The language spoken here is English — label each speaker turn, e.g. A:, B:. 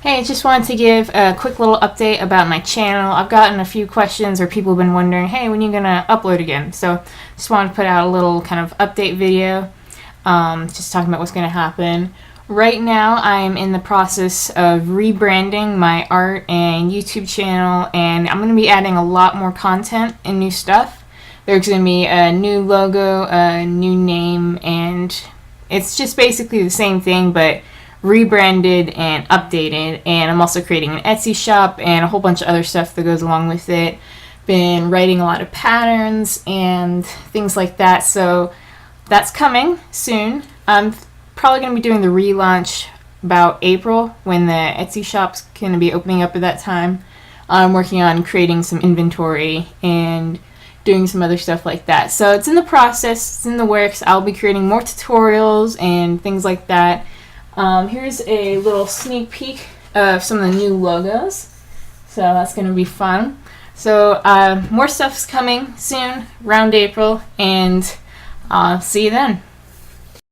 A: Hey, just wanted to give a quick little update about my channel. I've gotten a few questions or people have been wondering, hey, when are you going to upload again? So just wanted to put out a little kind of update video, just talking about what's going to happen. Right now, I'm in the process of rebranding my art and YouTube channel, and I'm going to be adding a lot more content and new stuff. There's going to be a new logo, a new name, and it's just basically the same thing, but rebranded and updated. And I'm also creating an Etsy shop and a whole bunch of other stuff that goes along with it. Been writing a lot of patterns and things like that, so that's coming soon. I'm probably going to be doing the relaunch about April when the Etsy shop's going to be opening up at that time. I'm working on creating some inventory and doing some other stuff like that. So it's in the process, it's in the works. I'll be creating more tutorials and things like that. Here's a little sneak peek of some of the new logos. So that's going to be fun. So more stuff's coming soon, around April, and see you then.